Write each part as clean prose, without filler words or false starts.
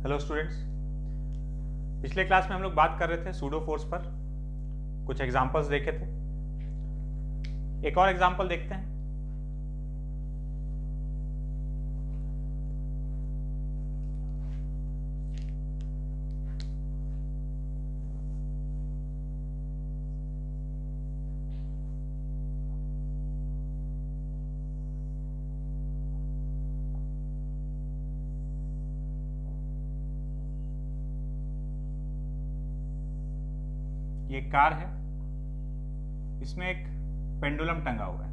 Hello students, पिछले class में हम लोग बात कर रहे थे सूडो फोर्स पर, कुछ एग्जांपल्स देखे थे। एक और एग्जांपल देखते हैं। ये कार है, इसमें एक पेंडुलम टंगा हुआ है।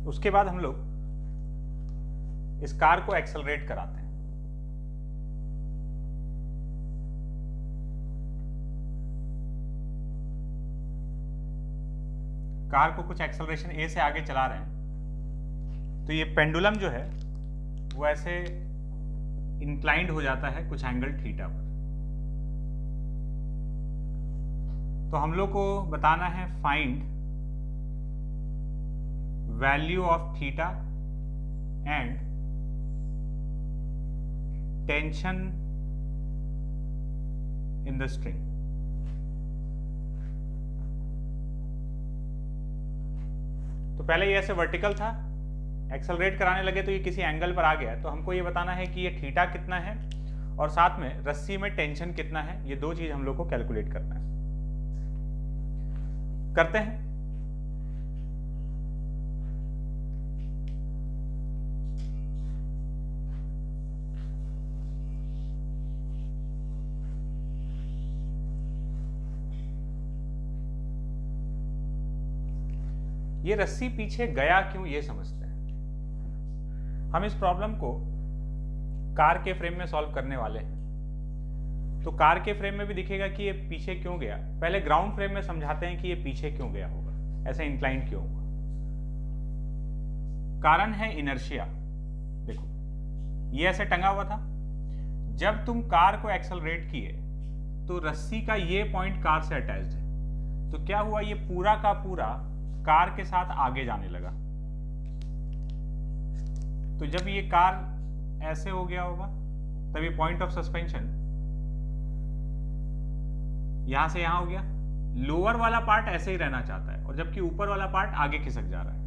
उसके बाद हम लोग इस कार को एक्सेलरेट कराते हैं। कार को कुछ एक्सेलरेशन ए से आगे चला रहे हैं, तो ये पेंडुलम जो है वो ऐसे इंक्लाइंड हो जाता है कुछ एंगल थीटा पर। तो हम लोग को बताना है find value of theta and tension in the string. तो पहले ये ऐसे वर्टिकल था, एक्सेलरेट कराने लगे तो ये किसी एंगल पर आ गया। तो हमको ये बताना है कि ये थीटा कितना है और साथ में रस्सी में टेंशन कितना है। ये दो चीज हम लोग को कैलकुलेट करना है। करते हैं। ये रस्सी पीछे गया क्यों, ये समझते हैं। हम इस प्रॉब्लम को कार के फ्रेम में सॉल्व करने वाले हैं। तो कार के फ्रेम में भी दिखेगा कि ये पीछे क्यों गया। पहले ग्राउंड फ्रेम में समझाते हैं कि ये पीछे क्यों गया होगा, ऐसे इंक्लाइंड क्यों हुआ। कारण है इनर्शिया। देखो ये ऐसे टंगा हुआ था, जब तुम कार को एक्सेलरेट किए तो रस्सी का ये पॉइंट कार से अटैच्ड है। तो क्या हुआ, ये पूरा का पूरा कार के साथ आगे जाने लगा। तो जब ये कार ऐसे हो गया होगा तब ये पॉइंट ऑफ सस्पेंशन यहां से यहां हो गया। लोअर वाला पार्ट ऐसे ही रहना चाहता है और जबकि ऊपर वाला पार्ट आगे खिसक जा रहा है।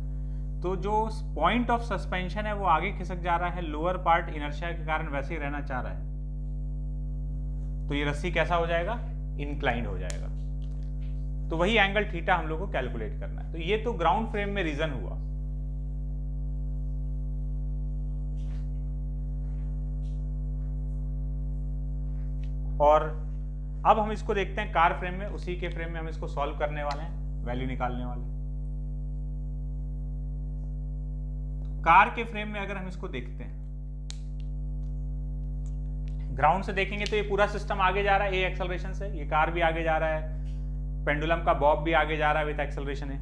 तो जो पॉइंट ऑफ सस्पेंशन है वो आगे खिसक जा रहा है, लोअर पार्ट इनर्शिया के कारण वैसे ही रहना चाह रहा है। तो ये रस्सी कैसा हो जाएगा, इंक्लाइंड हो जाएगा। तो वही एंगल थीटा हम लोग को कैलकुलेट करना है। तो ये तो ग्राउंड फ्रेम में रीजन हुआ। और अब हम इसको देखते हैं कार फ्रेम में। उसी के फ्रेम में हम इसको सॉल्व करने वाले हैं, वैल्यू निकालने वाले हैं। तो कार के फ्रेम में अगर हम इसको देखते हैं, ग्राउंड से देखेंगे तो ये पूरा सिस्टम आगे जा रहा है ए एक्सेलरेशन से। ये कार भी आगे जा रहा है, पेंडुलम का बॉब भी आगे जा रहा है विद एक्सेलरेशन है।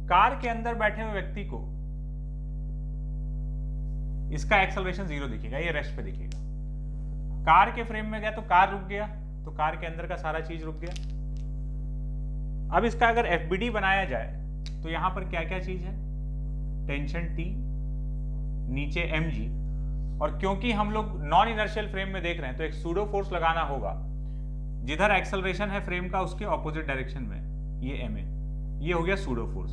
कार के अंदर बैठे हुए व्यक्ति को इसका एक्सेलरेशन 0 दिखेगा, ये रेस्ट पे दिखेगा। कार के फ्रेम में गया तो कार रुक गया, तो कार के अंदर का सारा चीज रुक गया। अब इसका अगर एफबीडी बनाया जाए तो यहां पर क्या क्या चीज है, टेंशन टी, नीचे mg। और क्योंकि हम लोग नॉन इनर्शियल फ्रेम में देख रहे हैं तो एक सूडो फोर्स लगाना होगा। जिधर एक्सेलरेशन है फ्रेम का उसके ऑपोजिट डायरेक्शन में, ये ma, ये हो गया pseudo force,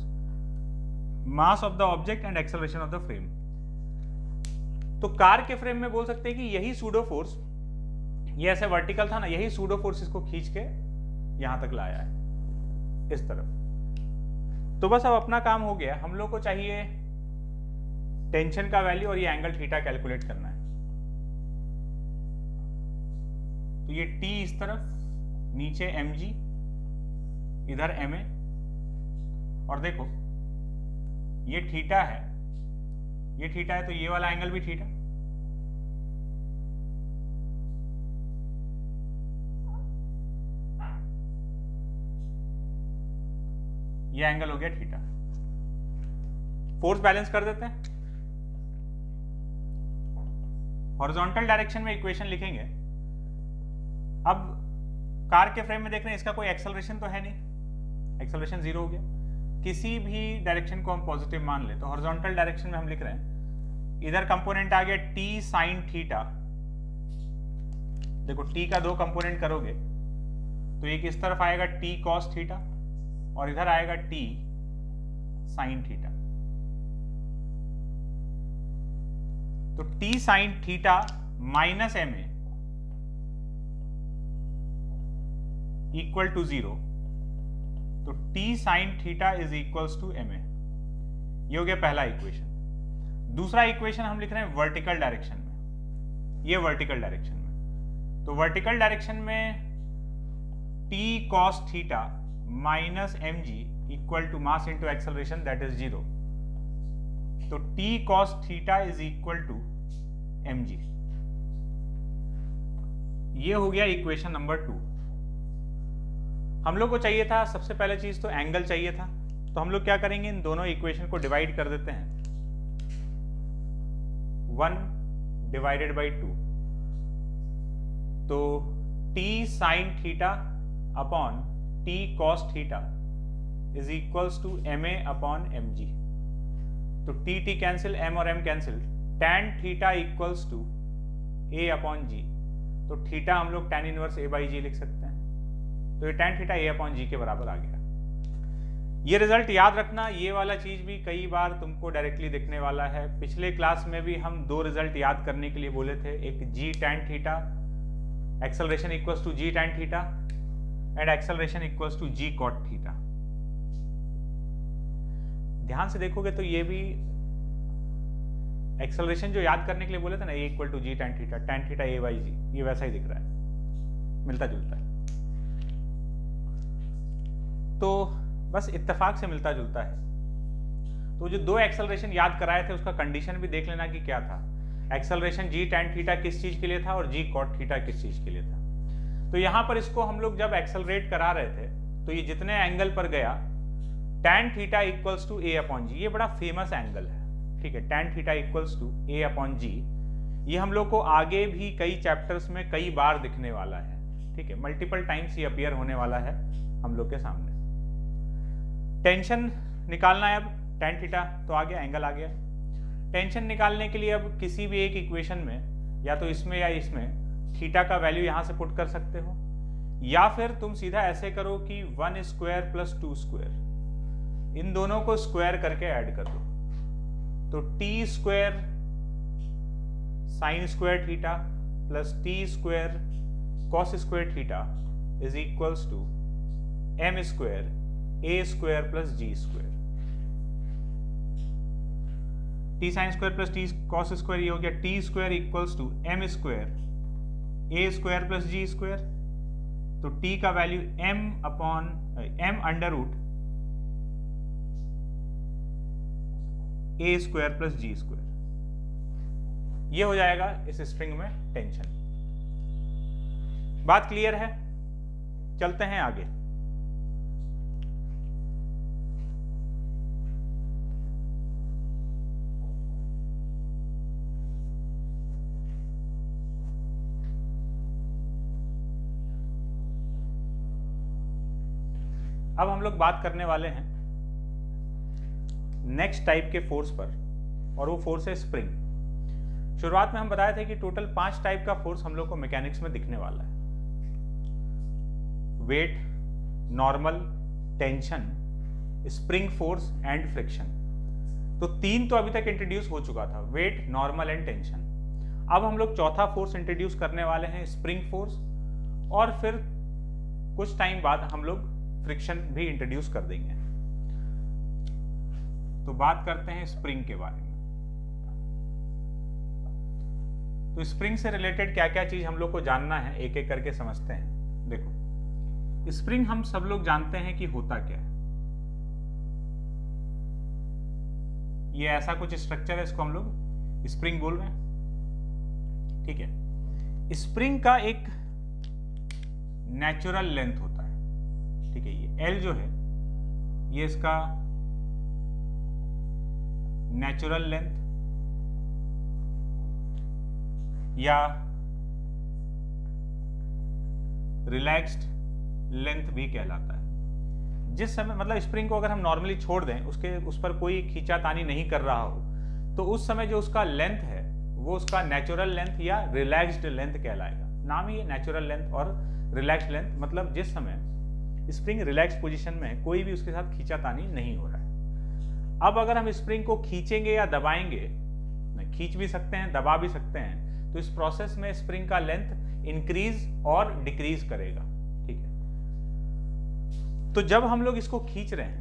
mass of the object and acceleration of the frame. तो कार के फ्रेम में बोल सकते हैं कि यही सूडो फोर्स, ये ऐसे वर्टिकल था ना, यही सूडो फोर्स इसको खींच के यहां तक लाया है इस तरफ। तो बस अब अपना काम हो गया। हम लोग को चाहिए टेंशन का वैल्यू और ये एंगल थीटा कैलकुलेट करना है। तो ये T इस तरफ, नीचे mg, इधर ma। और देखो ये थीटा है, ये थीटा है तो ये वाला एंगल भी थीटा। ये एंगल हो गया थीटा। फोर्स बैलेंस कर देते हैं। हॉरिजॉन्टल डायरेक्शन में इक्वेशन लिखेंगे अब कार के फ्रेम में देख रहे हैं इसका कोई एक्सेलरेशन तो है नहीं, एक्सेलरेशन 0 हो गया। किसी भी डायरेक्शन को हम पॉजिटिव मान ले तो हॉरिजॉन्टल डायरेक्शन में हम लिख रहे हैं, इधर कंपोनेंट आ गया t sin थीटा। देखो t का 2 कंपोनेंट करोगे तो एक इस तरफ आएगा t cos थीटा और इधर आएगा t sin थीटा। तो t sin theta minus ma equal to 0, तो t sin theta is equals to ma। ये हो गया पहला इक्वेशन। दूसरा इक्वेशन हम लिख रहे हैं वर्टिकल डायरेक्शन में, ये वर्टिकल डायरेक्शन में। तो वर्टिकल डायरेक्शन में t cos theta minus mg equal to mass into acceleration that is 0। तो t cos theta is equal to mg। ये हो गया इक्वेशन नंबर 2। हम लोग को चाहिए था सबसे पहले चीज तो एंगल चाहिए था, तो हम लोग क्या करेंगे, इन दोनों इक्वेशन को डिवाइड कर देते हैं 1 डिवाइडेड बाई 2। तो t sin theta upon t cos theta is equals to ma upon mg। तो t कैंसिल, m और m cancel, tan theta equals to a upon g। तो थीटा हम लोग tan inverse a by g लिख सकते हैं। तो ये tan theta a upon g के बराबर आ गया। ये रिजल्ट याद रखना, ये वाला चीज भी कई बार तुमको डायरेक्टली दिखने वाला है। पिछले क्लास में भी हम 2 रिजल्ट याद करने के लिए बोले थे, एक g tan theta acceleration equals to g tan theta and acceleration equals to g cot theta. ध्यान से देखोगे तो ये भी एक्सेलरेशन जो याद करने के लिए बोले थे ना, a equal to g tan theta a by g, ये वैसा ही दिख रहा है, मिलता जुलता है। तो बस इत्तेफाक से मिलता जुलता है। तो जो 2 एक्सेलरेशन याद कराए थे उसका कंडीशन भी देख लेना कि क्या था। एक्सेलरेशन g tan थीटा किस चीज के लिए था और g cot थीटा किस चीज के लिए था। तो यहां पर इसको हम लोग जब एक्सेलरेट करा रहे थे तो ये जितने एंगल पर गया tan theta equals to a upon g, ये बड़ा फेमस एंगल है, ठीक है। tan theta equals to a upon g, ये हम लोग को आगे भी कई चैप्टर्स में कई बार दिखने वाला है, ठीक है। मल्टीपल टाइम्स ये अपीयर होने वाला है हम लोग के सामने। टेंशन निकालना है अब, tan थीटा तो आ गया, एंगल आ गया। टेंशन निकालने के लिए अब किसी भी एक इक्वेशन में, या तो इसमें या इसमें, थीटा का वैल्यू यहां से पुट कर सकते हो, या फिर तुम सीधा ऐसे करो कि 1 स्क्वायर प्लस 2 स्क्वायर, इन दोनों को स्क्वायर करके ऐड कर दो। तो t square sine square theta plus t square cos square theta is equals to m square a square plus g square. t sine square plus t cos square, ये हो गया t square equals to m square a square plus g square. तो t का value m under root a square plus g square, ये हो जाएगा इस string में टेंशन। बात क्लियर है? चलते हैं आगे। अब हम लोग बात करने वाले हैं नेक्स्ट टाइप के फोर्स पर, और वो फोर्स है स्प्रिंग। शुरुआत में हम बताए थे कि टोटल 5 टाइप का फोर्स हम लोग को मैकेनिक्स में दिखने वाला है। Weight, normal, tension, spring force and friction. तो 3 तो अभी तक इंट्रोड्यूस हो चुका था, वेट, नॉर्मल एंड टेंशन। अब हम लोग चौथा फोर्स इंट्रोड्यूस करने वाले हैं, स्प्रिंग फोर्स, और फिर कुछ टाइम बाद हम लोग फ्रिक्शन भी इंट्रोड्यूस कर देंगे। तो बात करते हैं स्प्रिंग के बारे में। तो स्प्रिंग से रिलेटेड क्या क्या चीज हम लोग को जानना है, एक एक करके समझते हैं। देखो, स्प्रिंग हम सब लोग जानते हैं कि होता क्या है। ये ऐसा कुछ स्ट्रक्चर है, इसको हम लोग स्प्रिंग बोल रहे हैं, ठीक है। स्प्रिंग का एक नेचुरल लेंथ होता है, ठीक है। ये L जो है ये इसका नेचुरल लेंथ या रिलैक्स्ड लेंथ भी कहलाता है। जिस समय मतलब स्प्रिंग को अगर हम नॉर्मली छोड़ दें, उस पर कोई खींचातानी नहीं कर रहा हो, तो उस समय जो उसका लेंथ है वो उसका नेचुरल लेंथ या रिलैक्स्ड लेंथ कहलाएगा। नाम ही है नेचुरल लेंथ और रिलैक्स्ड लेंथ, मतलब जिस समय स्प्रिंग रिलैक्स पोजीशन में है, कोई भी उसके साथ खींचातानी नहीं हो रहा है। अब अगर हम स्प्रिंग को खींचेंगे या दबाएंगे, खींच भी सकते हैं, दबा भी सकते हैं, तो इस प्रोसेस में स्प्रिंग का लेंथ इंक्रीज और डिक्रीज करेगा। ठीक है, तो जब हम लोग इसको खींच रहे हैं,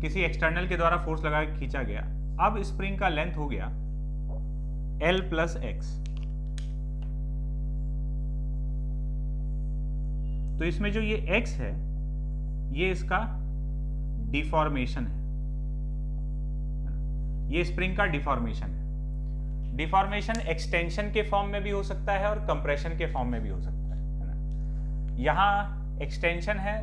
किसी एक्सटर्नल के द्वारा फोर्स लगा के खींचा गया, अब स्प्रिंग का लेंथ हो गया L प्लस एक्स। तो इसमें जो ये x है ये इसका डिफॉर्मेशन है, ये स्प्रिंग का डिफॉर्मेशन है। डिफॉर्मेशन एक्सटेंशन के फॉर्म में भी हो सकता है और कंप्रेशन के फॉर्म में भी हो सकता है ना। यहां एक्सटेंशन है,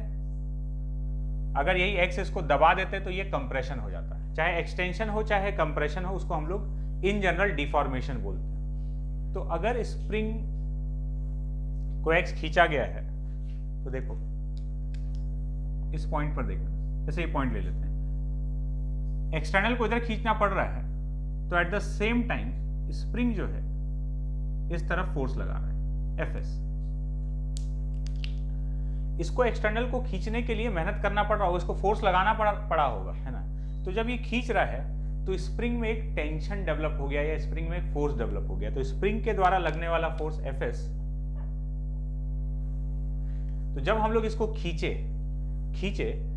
अगर यही x इसको दबा देते तो ये कंप्रेशन हो जाता है। चाहे एक्सटेंशन हो चाहे कंप्रेशन हो, उसको हम लोग इन जनरल डिफॉर्मेशन बोलते हैं। तो अगर स्प्रिंग को x खींचा गया है तो देखो इस पॉइंट पर देखना, जैसे ये पॉइंट ले लेते हैं, एक्सटर्नल को इधर खींचना पड़ रहा है, तो at the same time spring जो है इस तरफ फोर्स लगा रहा है Fs। इसको एक्सटर्नल को खींचने के लिए मेहनत करना पड़ रहा होगा, इसको फोर्स लगाना पड़ा होगा, है ना। तो जब ये खींच रहा है तो स्प्रिंग में एक टेंशन डेवलप हो गया या स्प्रिंग में एक फोर्स डेवलप हो गया। तो स्प्रिंग के द्वारा लगने वाला फोर्स Fs, तो जब हम लोग इसको खींचे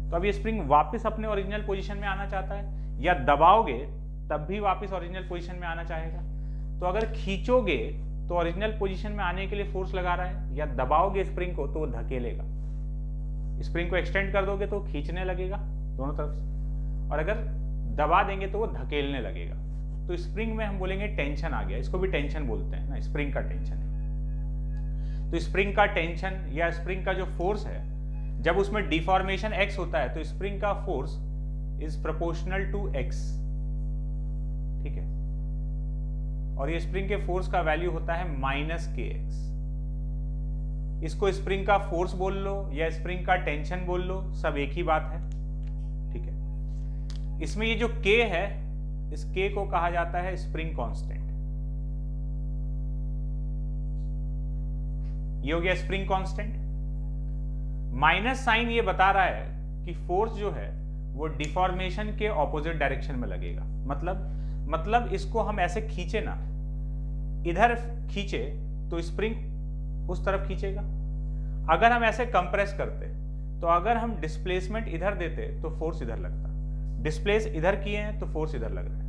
तो अब ये स्प्रिंग वापस अपने ओरिजिनल पोजीशन में आना चाहता है, या दबाओगे तब भी वापस ओरिजिनल पोजीशन में आना चाहेगा। तो अगर खींचोगे तो ओरिजिनल पोजीशन में आने के लिए फोर्स लगा रहा है, या दबाओगे स्प्रिंग को तो वो धकेलेगा। स्प्रिंग को एक्सटेंड कर दोगे तो खींचने लगेगा दोनों तरफ से, और अगर दबा देंगे तो वो धकेलने लगेगा। तो स्प्रिंग में हम बोलेंगे टेंशन आ गया, इसको भी टेंशन बोलते हैं ना, स्प्रिंग का टेंशन है। तो स्प्रिंग का टेंशन या स्प्रिंग का जो फोर्स है, जब उसमें डिफॉर्मेशन x होता है तो स्प्रिंग का force is proportional to x। ठीक है, और ये स्प्रिंग के फोर्स का वैल्यू होता है -kx। इसको स्प्रिंग का फोर्स बोल लो या स्प्रिंग का टेंशन बोल लो, सब एक ही बात है। ठीक है, इसमें ये जो k है, इस k को कहा जाता है स्प्रिंग कांस्टेंट। ये हो गया स्प्रिंग कांस्टेंट। माइनस साइन ये बता रहा है कि फोर्स जो है वो डिफॉर्मेशन के ऑपोजिट डायरेक्शन में लगेगा। मतलब इसको हम ऐसे खींचे ना, इधर खींचे तो स्प्रिंग उस तरफ खींचेगा। अगर हम ऐसे कंप्रेस करते तो अगर हम डिस्प्लेसमेंट इधर देते तो फोर्स इधर लगता, डिस्प्लेस इधर किए हैं तो फोर्स इधर लग रहा है।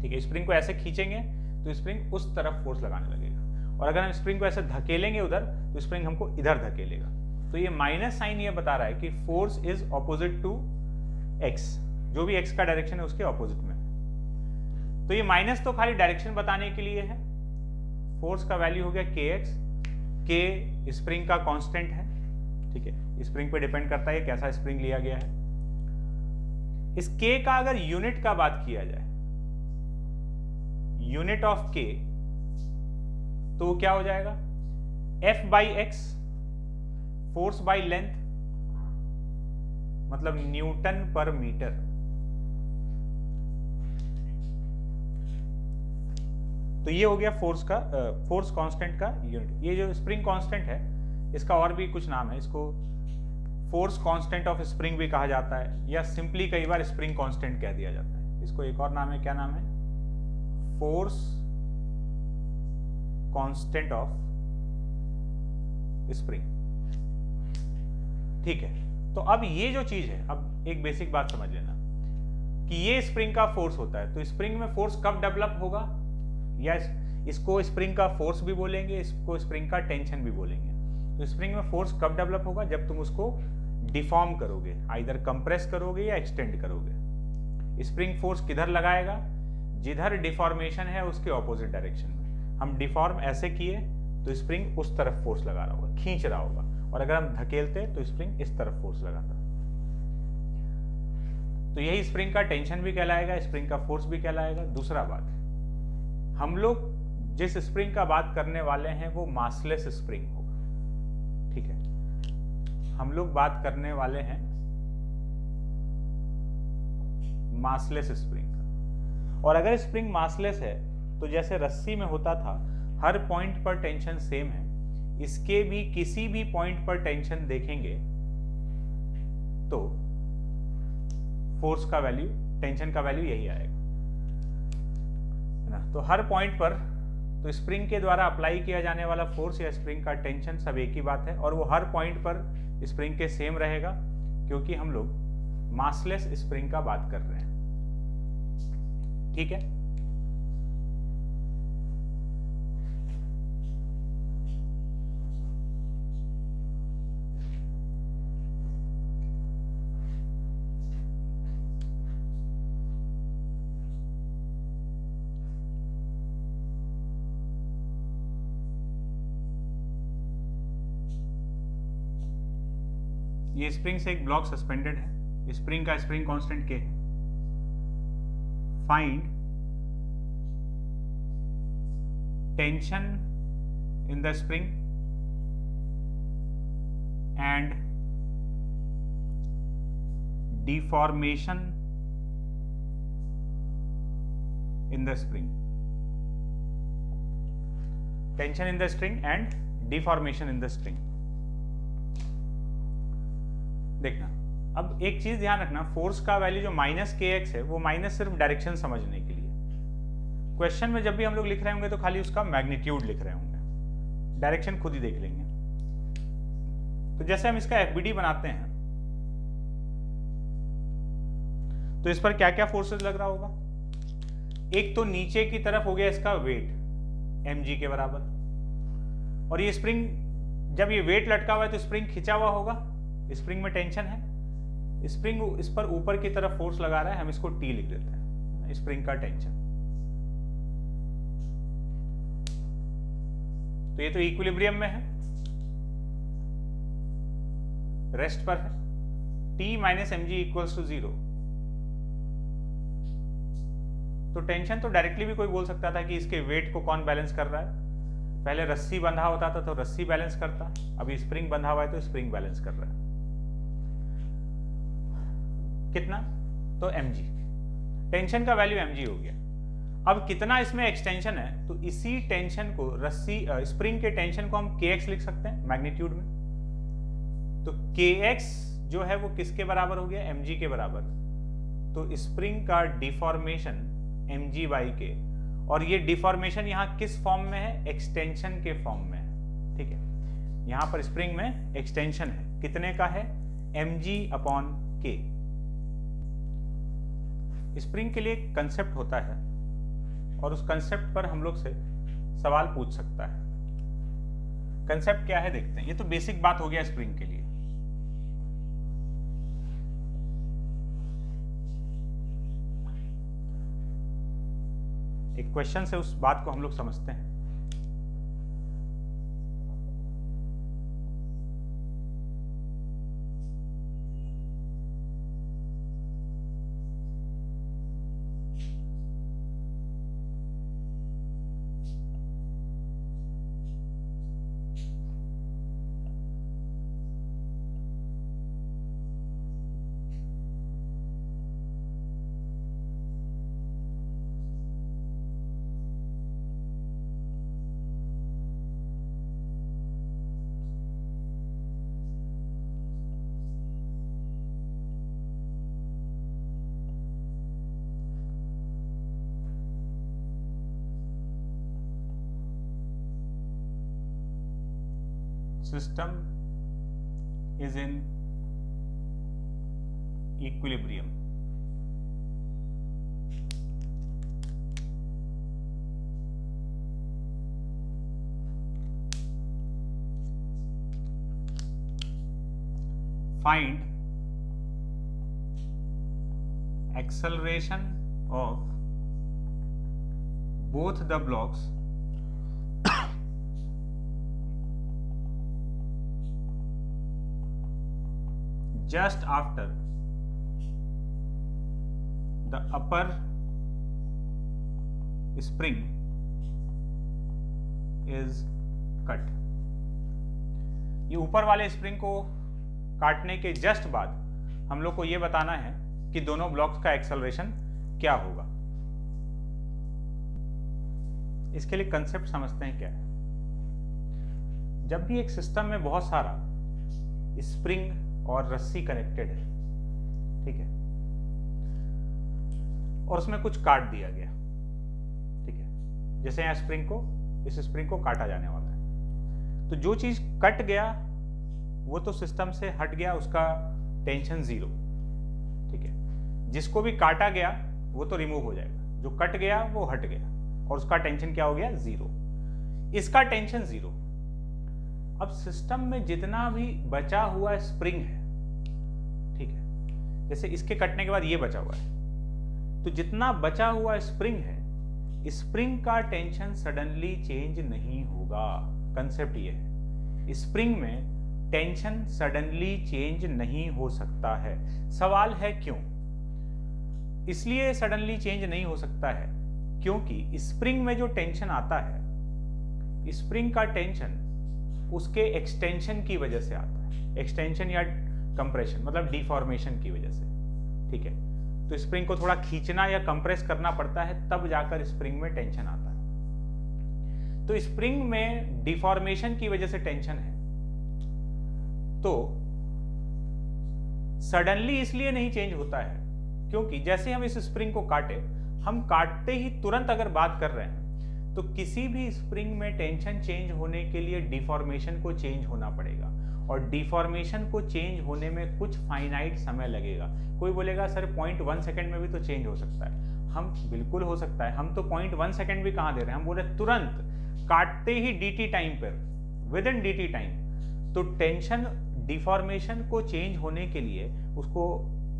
ठीक है, स्प्रिंग को ऐसे खींचेंगे तो स्प्रिंग उस तरफ फोर्स लगाने लगेगा, और अगर हम स्प्रिंग को ऐसे धकेलेंगे उधर तो स्प्रिंग हमको इधर धकेलेगा। तो ये माइनस साइन ये बता रहा है कि force is opposite to x, जो भी x का डायरेक्शन है उसके ऑपोजिट में। तो ये माइनस तो खाली डायरेक्शन बताने के लिए है। फोर्स का वैल्यू हो गया kx, k स्प्रिंग का कांस्टेंट है। ठीक है, स्प्रिंग पे डिपेंड करता है कैसा स्प्रिंग लिया गया है। इस k का अगर यूनिट का बात किया जाए, यूनिट ऑफ k, तो क्या हो जाएगा, F by x, force by length, मतलब न्यूटन पर मीटर। तो ये हो गया फोर्स कांस्टेंट का यूनिट। ये जो स्प्रिंग कांस्टेंट है इसका और भी कुछ नाम है, इसको फोर्स कांस्टेंट ऑफ स्प्रिंग भी कहा जाता है, या सिंपली कई बार स्प्रिंग कांस्टेंट कह दिया जाता है। इसको एक और नाम है, क्या नाम है, फोर्स कांस्टेंट ऑफ स्प्रिंग। ठीक है, तो अब ये जो चीज है, अब एक बेसिक बात समझ लेना कि ये स्प्रिंग का फोर्स होता है। तो स्प्रिंग में फोर्स कब डेवलप होगा, या इसको स्प्रिंग का फोर्स भी बोलेंगे, इसको स्प्रिंग का टेंशन भी बोलेंगे। तो स्प्रिंग में फोर्स कब डेवलप होगा, जब तुम उसको डिफॉर्म करोगे, आइदर कंप्रेस करोगे या एक्सटेंड करोगे। स्प्रिंग फोर्स किधर लगाएगा, जिधर डिफॉर्मेशन है उसके ऑपोजिट डायरेक्शन में। हम डिफॉर्म ऐसे किए तो स्प्रिंग उस तरफ फोर्स लगा रहा होगा, खींच रहा होगा, और अगर हम धकेलते तो स्प्रिंग इस तरफ फोर्स लगाता। तो यही स्प्रिंग का टेंशन भी कहलाएगा, स्प्रिंग का फोर्स भी कहलाएगा। दूसरा बात, हम लोग जिस स्प्रिंग का बात करने वाले हैं वो मासलेस स्प्रिंग होगा, ठीक है। हम लोग बात करने वाले हैं मासलेस स्प्रिंग का। और अगर स्प्रिंग मासलेस है तो जैसे रस्सी में होता था, हर पॉइंट पर टेंशन सेम है, इसके भी किसी भी पॉइंट पर टेंशन देखेंगे तो फोर्स का वैल्यू, टेंशन का वैल्यू यही आएगा, है ना। तो हर पॉइंट पर तो स्प्रिंग के द्वारा अप्लाई किया जाने वाला फोर्स या स्प्रिंग का टेंशन सब एक ही बात है, और वो हर पॉइंट पर स्प्रिंग के सेम रहेगा, क्योंकि हम लोग मासलेस स्प्रिंग का बात कर रहे हैं, ठीक है। ये स्प्रिंग से एक ब्लॉक सस्पेंडेड है, स्प्रिंग का स्प्रिंग कांस्टेंट K है। Find tension in the spring and deformation in the spring. Tension in the spring and deformation in the spring. देखना, अब एक चीज ध्यान रखना, फोर्स का वैल्यू जो -kx है वो माइनस सिर्फ डायरेक्शन समझने के लिए। क्वेश्चन में जब भी हम लोग लिख रहे होंगे तो खाली उसका मैग्नीट्यूड लिख रहे होंगे, डायरेक्शन खुद ही देख लेंगे। तो जैसे हम इसका एफबीडी बनाते हैं तो इस पर क्या क्या फोर्सेस लग रहा होगा। एक तो नीचे की तरफ हो गया इसका वेट mg के बराबर, और ये स्प्रिंग, जब ये वेट लटका हुआ है तो स्प्रिंग खिंचा हुआ होगा, स्प्रिंग में टेंशन है, स्प्रिंग इस पर ऊपर की तरफ फोर्स लगा रहा है, हम इसको T लिख देते हैं, स्प्रिंग का टेंशन। तो ये तो इक्विलिब्रियम में है, रेस्ट पर है, T minus mg equals to 0। तो टेंशन तो डायरेक्टली भी कोई बोल सकता था कि इसके वेट को कौन बैलेंस कर रहा है। पहले रस्सी बंधा होता था तो रस्सी बैलेंस करता, अभी स्प्रिंग बंधा हुआ है तो स्प्रिंग बैलेंस कर रहा है। कितना? तो mg, टेंशन का वैल्यू mg हो गया। अब कितना इसमें एक्सटेंशन है, तो इसी टेंशन को, रस्सी स्प्रिंग के टेंशन को हम kx लिख सकते हैं मैग्नीट्यूड में। तो kx जो है वो किसके बराबर हो गया, mg के बराबर। तो स्प्रिंग का डिफॉर्मेशन mg बाई k, और ये डिफॉर्मेशन यहाँ किस फॉर्म में है, एक्सटेंशन के फॉर्म में है, ठीक है। यहाँ पर स्प्रिंग में एक्सटेंशन है, कितने का है, mg अपॉन k। स्प्रिंग के लिए एक कंसेप्ट होता है और उस कंसेप्ट पर हम लोग से सवाल पूछ सकता है। कंसेप्ट क्या है देखते हैं। ये तो बेसिक बात हो गया स्प्रिंग के लिए। एक क्वेश्चन से उस बात को हम लोग समझते हैं। System is in equilibrium. Find acceleration of both the blocks just after the upper spring is cut। ये ऊपर वाले स्प्रिंग को काटने के जस्ट बाद हम लोग को ये बताना है कि दोनों ब्लॉक्स का एक्सेलरेशन क्या होगा। इसके लिए कंसेप्ट समझते हैं क्या है। जब भी एक सिस्टम में बहुत सारा स्प्रिंग और रस्सी कनेक्टेड है, ठीक है, और उसमें कुछ काट दिया गया, ठीक है, जैसे यहां इस स्प्रिंग को काटा जाने वाला है, तो जो चीज कट गया वो तो सिस्टम से हट गया, उसका टेंशन 0, ठीक है। जिसको भी काटा गया वो तो रिमूव हो जाएगा, जो कट गया वो हट गया और उसका टेंशन क्या हो गया, 0। इसका टेंशन 0। अब सिस्टम में जितना भी बचा हुआ स्प्रिंग है, ठीक है, जैसे इसके कटने के बाद ये बचा हुआ है, तो जितना बचा हुआ स्प्रिंग है, स्प्रिंग का टेंशन सडनली चेंज नहीं होगा। कंसेप्ट ये है, स्प्रिंग में टेंशन सडनली चेंज नहीं हो सकता है। सवाल है क्यों? इसलिए सडनली चेंज नहीं हो सकता है क्योंकि स्प्रिंग में जो टेंशन आता है, स्प्रिंग का टेंशन उसके एक्सटेंशन की वजह से आता है। एक्सटेंशन या कंप्रेशन मतलब डिफॉर्मेशन की वजह से, ठीक है। तो स्प्रिंग को थोड़ा खींचना या कंप्रेस करना पड़ता है, तब जाकर स्प्रिंग में टेंशन आता है। तो स्प्रिंग में डिफॉर्मेशन की वजह से टेंशन है, तो सडनली इसलिए नहीं चेंज होता है क्योंकि जैसे हम इस स्प्रिंग को काटे, हम काटते ही तुरंत अगर बात कर रहे हैं तो किसी भी स्प्रिंग में टेंशन चेंज होने के लिए डिफॉर्मेशन को चेंज होना पड़ेगा, और डिफॉर्मेशन को चेंज होने में कुछ फाइनाइट समय लगेगा। कोई बोलेगा सर 0.1 सेकेंड में भी तो चेंज हो सकता है। हम बिल्कुल हो सकता है, हम तो 0.1 सेकेंड भी कहाँ दे रहे हैं, हम बोले तुरंत काटते ही dt टाइम पर, विद इन dt टाइम। तो टेंशन डिफॉर्मेशन को चेंज होने के लिए उसको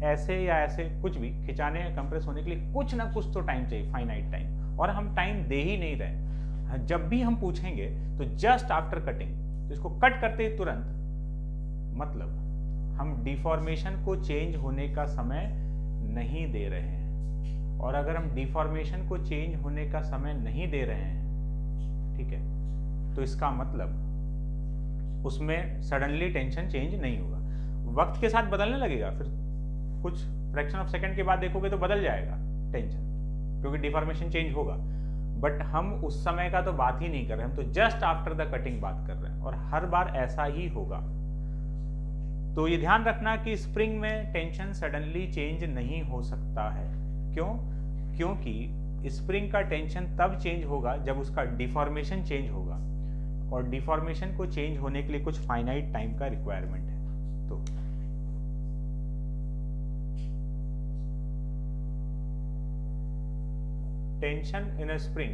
ऐसे या ऐसे कुछ भी खिंचाने या कंप्रेस होने के लिए कुछ ना कुछ तो टाइम चाहिए, फाइनाइट टाइम, और हम टाइम दे ही नहीं रहे। जब भी हम पूछेंगे तो जस्ट आफ्टर कटिंग, तो इसको कट करते ही तुरंत, मतलब हम डिफॉर्मेशन को चेंज होने का समय नहीं दे रहे हैं। और अगर हम डिफॉर्मेशन को चेंज होने का समय नहीं दे रहे हैं, ठीक है, तो इसका मतलब उसमें सडनली टेंशन चेंज नहीं होगा। वक्त के साथ बदलने लगेगा, फिर कुछ फ्रैक्शन ऑफ सेकंड के बाद देखोगे तो बदल जाएगा टेंशन, क्योंकि डिफॉर्मेशन चेंज होगा। बट हम उस समय का तो बात ही नहीं कर रहे, हम तो जस्ट आफ्टर द कटिंग बात कर रहे हैं, और हर बार ऐसा ही होगा। तो ये ध्यान रखना कि स्प्रिंग में टेंशन सडनली चेंज नहीं हो सकता है। क्यों? क्योंकि स्प्रिंग का टेंशन तब चेंज होगा जब उसका डिफॉर्मेशन चेंज होगा, और डिफॉर्मेशन को चेंज होने के लिए कुछ फाइनाइट टाइम का रिक्वायरमेंट है। तो tension in a spring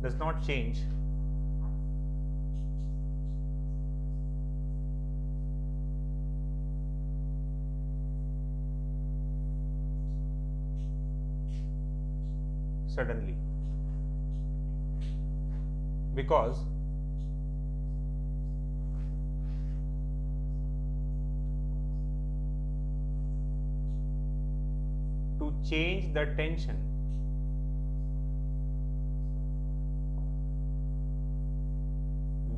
does not change suddenly, because to change the tension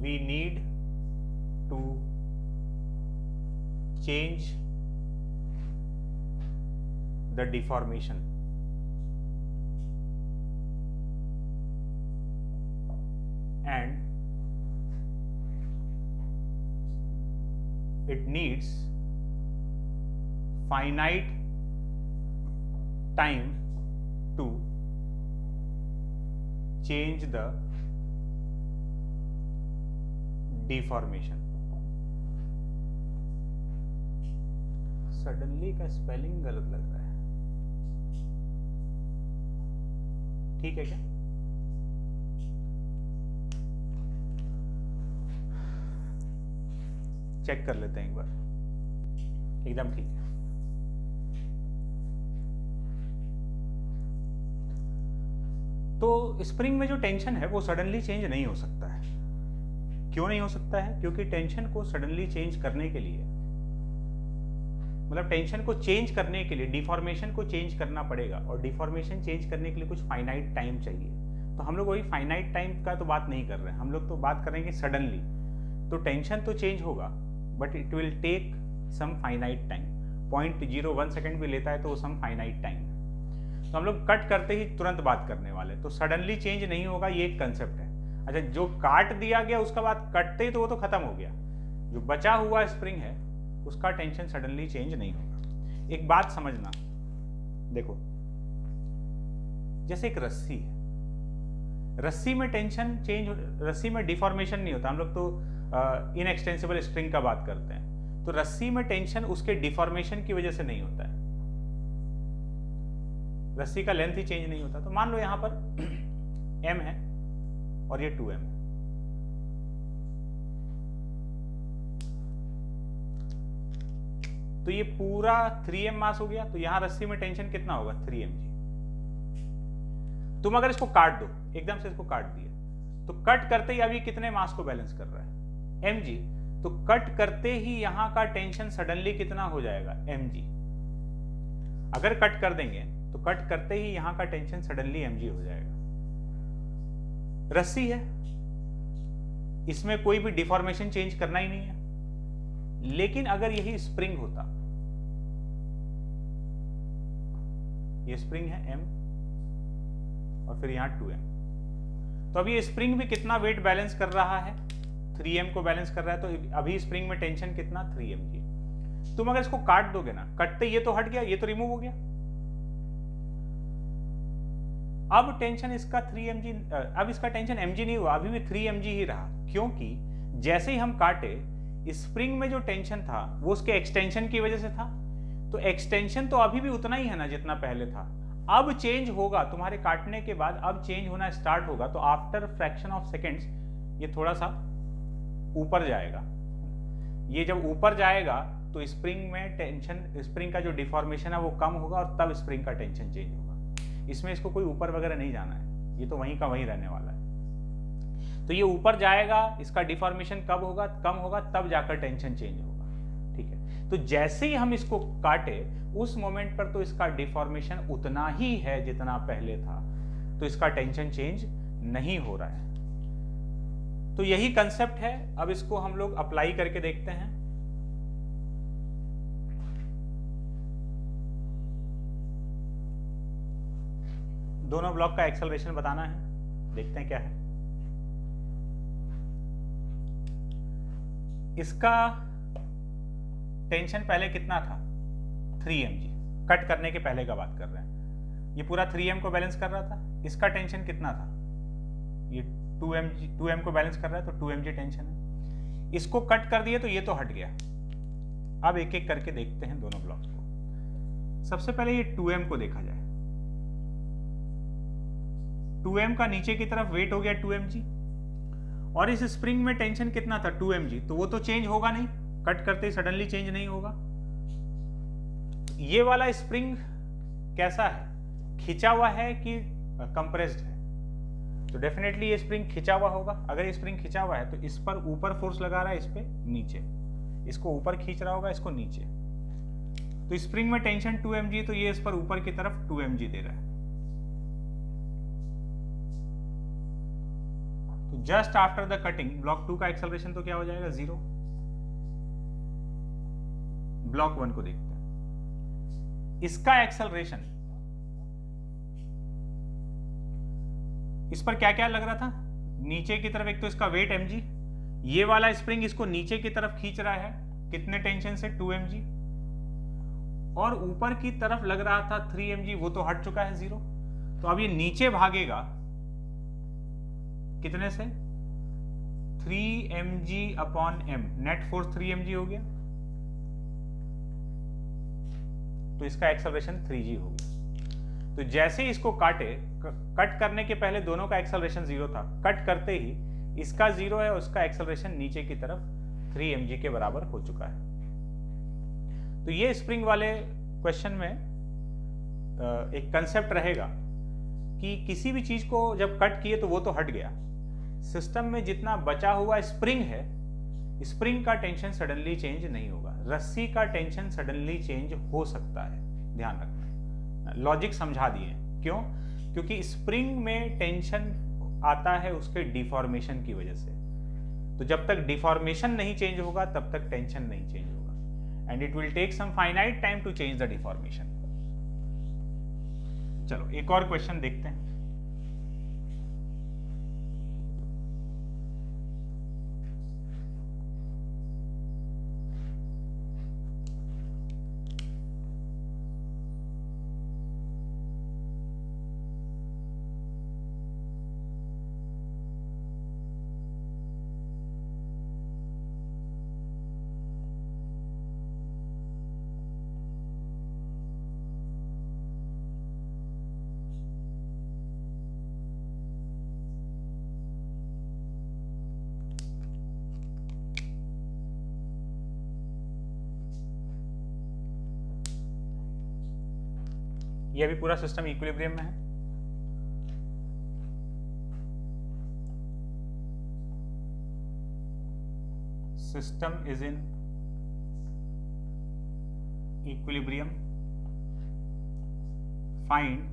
we need to change the deformation, and it needs finite time to change the deformation। Suddenly का spelling गलत लग रहा है, ठीक है क्या? चेक कर लेते हैं एक बार, एकदम ठीक है। तो स्प्रिंग में जो टेंशन है वो सडनली चेंज नहीं हो सकता है। क्यों नहीं हो सकता है? क्योंकि टेंशन को सडनली चेंज करने के लिए, मतलब टेंशन को चेंज करने के लिए डिफॉर्मेशन को चेंज करना पड़ेगा, और डिफॉर्मेशन चेंज करने के लिए कुछ फाइनाइट टाइम चाहिए। तो हम लोग वही फाइनाइट टाइम का तो बात नहीं कर रहे हैं, हम लोग तो बात करेंगे सडनली। तो टेंशन तो चेंज होगा but it will take some finite time. 0.01 second भी लेता है तो वो सम फाइनाइट टाइम है। तो हम लोग कट करते ही तुरंत बात करने वाले, तो सडनली चेंज नहीं होगा, ये एक कंसेप्ट है। अच्छा, जो काट दिया गया उसका बाद कटते ही तो वो तो खत्म हो गया, जो बचा हुआ स्प्रिंग है उसका टेंशन सडनली चेंज नहीं होगा। एक बात समझना, देखो जैसे एक रस्सी है, रस्सी में टेंशन चेंज, रस्सी में डिफॉर्मेशन नहीं होता। हम लोग तो इनएक्सटेंसिबल स्प्रिंग का बात करते हैं, तो रस्सी में टेंशन उसके डिफॉर्मेशन की वजह से नहीं होता है, रस्सी का लेंथ ही चेंज नहीं होता। तो मान लो यहां पर m है और ये 2m है, तो ये पूरा 3m मास हो गया, तो यहां रस्सी में टेंशन कितना होगा? 3mg। तुम अगर इसको काट दो, एकदम से इसको काट दिया, तो कट करते ही अभी कितने मास को बैलेंस कर रहा है? mg। तो कट करते ही यहां का टेंशन सडनली कितना हो जाएगा? mg। अगर कट कर देंगे तो कट करते ही यहां का टेंशन सडनली mg हो जाएगा। रस्सी है, इसमें कोई भी डिफॉर्मेशन चेंज करना ही नहीं है। लेकिन अगर यही स्प्रिंग होता, ये स्प्रिंग है m और फिर यहां 2m, तो अभी ये स्प्रिंग भी कितना वेट बैलेंस कर रहा है? 3m को बैलेंस कर रहा है। तो अभी स्प्रिंग में टेंशन कितना? 3mg। तुम अगर इसको काट दोगे ना, कटते ये तो हट गया, ये तो रिमूव हो गया। अब टेंशन इसका 3mg, अब इसका टेंशन mg नहीं हुआ, अभी भी 3mg ही रहा। क्योंकि जैसे ही हम काटे, स्प्रिंग में जो टेंशन था वो उसके एक्सटेंशन की वजह से था, तो एक्सटेंशन तो अभी भी उतना ही है ना जितना पहले था। अब चेंज होगा तुम्हारे काटने के बाद, अब चेंज होना स्टार्ट होगा। तो आफ्टर फ्रैक्शन ऑफ सेकेंड्स ये थोड़ा सा ऊपर जाएगा। ये जब ऊपर जाएगा तो स्प्रिंग में टेंशन, स्प्रिंग का जो डिफॉर्मेशन है वो कम होगा और तब स्प्रिंग का टेंशन चेंज होगा। इसमें इसको कोई ऊपर वगैरह नहीं जाना है, ये तो वहीं का वहीं रहने वाला है। तो ये ऊपर जाएगा, इसका डिफॉर्मेशन कब होगा? कम होगा, तब जाकर टेंशन चेंज होगा। ठीक है, तो जैसे ही हम इसको काटे उस मोमेंट पर तो इसका डिफॉर्मेशन उतना ही है जितना पहले था, तो इसका टेंशन चेंज नहीं हो रहा है। तो यही कंसेप्ट है। अब इसको हम लोग अप्लाई करके देखते हैं। दोनों ब्लॉक का एक्सेलरेशन बताना है, देखते हैं क्या है। इसका टेंशन पहले कितना था? 3mg। कट करने के पहले का बात कर रहे हैं। ये पूरा 3m को बैलेंस कर रहा था। इसका टेंशन कितना था? ये 2m को बैलेंस कर रहा है, तो 2mg टेंशन है। इसको कट कर दिए तो ये तो हट गया। अब एक एक करके देखते हैं दोनों ब्लॉक्स को। सबसे पहले ये 2m को देखा जाए। 2m का नीचे की तरफ वेट हो गया 2mg, और इस स्प्रिंग में टेंशन कितना था? 2mg। तो वो तो चेंज होगा नहीं, कट करते ही सडनली चेंज नहीं होगा। ये वाला स्प्रिंग कैसा है? खिंचा हुआ है कि कंप्रेस्ड है? तो डेफिनेटली ये स्प्रिंग खिंचा हुआ होगा। अगर ये स्प्रिंग खिंचा हुआ है तो इस पर ऊपर फोर्स लगा रहा है, इस पे नीचे, इसको ऊपर खींच रहा होगा, इसको नीचे। तो स्प्रिंग में टेंशन 2mg, तो ये इस पर ऊपर की तरफ 2mg दे रहा है। तो just after the cutting block 2 का एक्सेलरेशन तो क्या हो जाएगा? 0। ब्लॉक 1 को देखते हैं। इसका एक्सेलरेशन, इस पर क्या क्या लग रहा था? नीचे की तरफ एक तो इसका वेट mg, ये वाला स्प्रिंग इसको नीचे की तरफ खींच रहा है, कितने टेंशन से? 2mg। और ऊपर की तरफ लग रहा था 3mg, वो तो हट चुका है 0। तो अब ये नीचे भागेगा कितने से? 3mg/m। नेट फोर्स 3mg हो गया, तो इसका एक्सेलरेशन 3g हो गया। तो जैसे ही इसको काटे, कट करने के पहले दोनों का एक्सेलरेशन 0 था, कट करते ही इसका 0 है और उसका एक्सेलरेशन नीचे की तरफ 3mg के बराबर हो चुका है। तो ये स्प्रिंग वाले क्वेश्चन में एक कंसेप्ट रहेगा कि किसी भी चीज को जब कट किए तो वो तो हट गया, सिस्टम में जितना बचा हुआ स्प्रिंग है, स्प्रिंग का टेंशन सडनली चेंज नहीं होगा। रस्सी का टेंशन सडनली चेंज हो सकता है, ध्यान रखना। लॉजिक समझा दिए, क्यों? क्योंकि स्प्रिंग में टेंशन आता है उसके डिफॉर्मेशन की वजह से। तो जब तक डिफॉर्मेशन नहीं चेंज होगा तब तक टेंशन नहीं चेंज होगा, and it will take some finite time to change the deformation. चलो एक और क्वेश्चन देखते हैं। ये अभी पूरा सिस्टम इक्विलिब्रियम में है। System is in equilibrium, find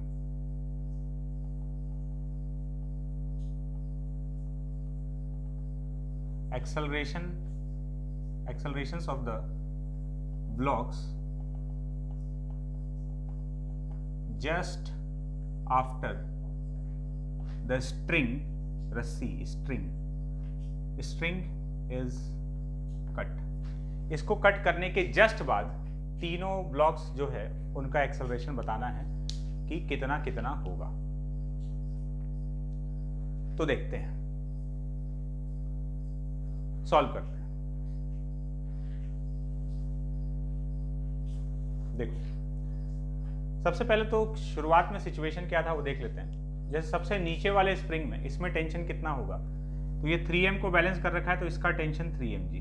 accelerations of the blocks just after the string is cut। इसको कट करने के जस्ट बाद तीनों ब्लॉक्स जो है उनका एक्सेलरेशन बताना है कि कितना कितना होगा। तो देखते हैं, सॉल्व करते हैं। देखो, सबसे पहले तो शुरुआत में सिचुएशन क्या था वो देख लेते हैं। जैसे सबसे नीचे वाले स्प्रिंग में इसमें टेंशन कितना होगा, तो ये 3m को बैलेंस कर रखा है तो इसका टेंशन 3mg।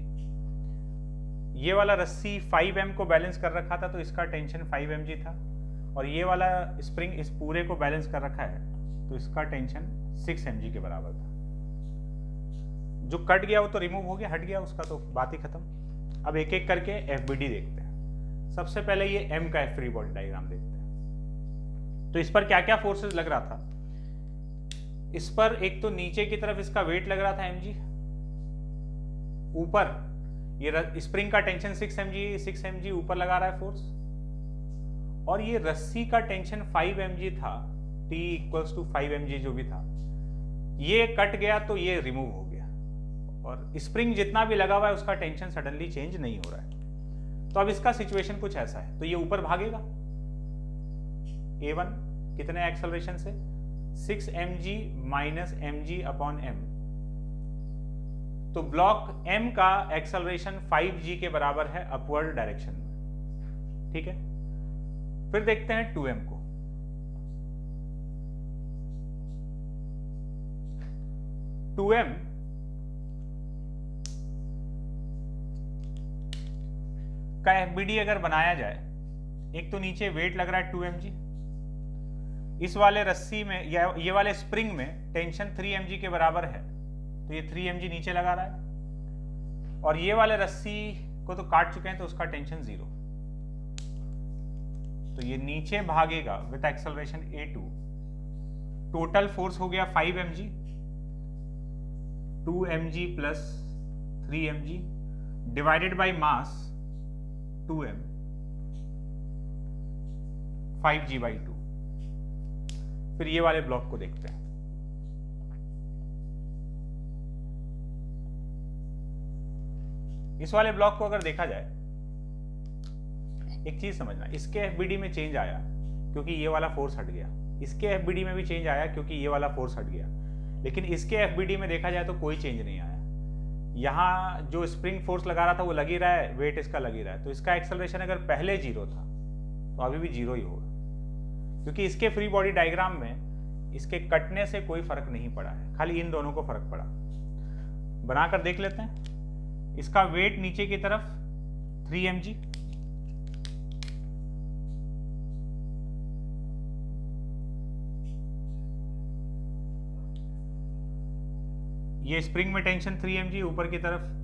ये वाला रस्सी 5m को बैलेंस कर रखा था तो इसका टेंशन 5mg था, और ये वाला स्प्रिंग इस पूरे को बैलेंस कर रखा है तो इसका टेंशन 6mg के बराबर था। जो कट गया वो तो रिमूव हो गया, हट गया, उसका तो बात ही खत्म। अब एक एक करके FBD देखते हैं। सबसे पहले ये M का फ्री बॉडी डायग्राम देखते हैं। तो इस पर क्या क्या फोर्सेस लग रहा था? इस पर एक तो नीचे की तरफ इसका वेट लग रहा था mg, ऊपर ये स्प्रिंग का टेंशन 6mg ऊपर लगा रहा है फोर्स, और ये रस्सी का टेंशन 5mg था, T = 5mg जो भी था। ये कट गया तो ये रिमूव हो गया, और स्प्रिंग जितना भी लगा हुआ है उसका टेंशन सडनली चेंज नहीं हो रहा है। तो अब इसका सिचुएशन कुछ ऐसा है, तो ये ऊपर भागेगा A1 कितने एक्सेलरेशन से, 6mg - mg/m। तो ब्लॉक M का एक्सेलरेशन 5g के बराबर है अपवर्ड डायरेक्शन में, ठीक है। फिर देखते हैं 2m को। का FBD अगर बनाया जाए, एक तो नीचे वेट लग रहा है 2mg, इस वाले रस्सी में या ये वाले स्प्रिंग में टेंशन 3mg के बराबर है तो ये 3mg नीचे लगा रहा है, और ये वाले रस्सी को तो काट चुके हैं तो उसका टेंशन 0, तो ये नीचे भागेगा with acceleration A2। Total force हो गया 5mg, 2mg + 3mg divided by mass 2m, 5g/2। फिर ये वाले ब्लॉक को देखते हैं। इस वाले ब्लॉक को अगर देखा जाए, एक चीज समझना, इसके FBD में चेंज आया क्योंकि ये वाला फोर्स हट गया, इसके FBD में भी चेंज आया क्योंकि ये वाला फोर्स हट गया, लेकिन इसके FBD में देखा जाए तो कोई चेंज नहीं आया। यहाँ जो स्प्रिंग फोर्स लगा रहा था वो लग ही रहा है, वेट इसका लग ही रहा है, तो इसका एक्सेलरेशन अगर पहले 0 था तो अभी भी 0 ही होगा, क्योंकि इसके फ्री बॉडी डायग्राम में इसके कटने से कोई फर्क नहीं पड़ा है, खाली इन दोनों को फर्क पड़ा। बनाकर देख लेते हैं। इसका वेट नीचे की तरफ 3mg, ये स्प्रिंग में टेंशन 3 mg ऊपर की तरफ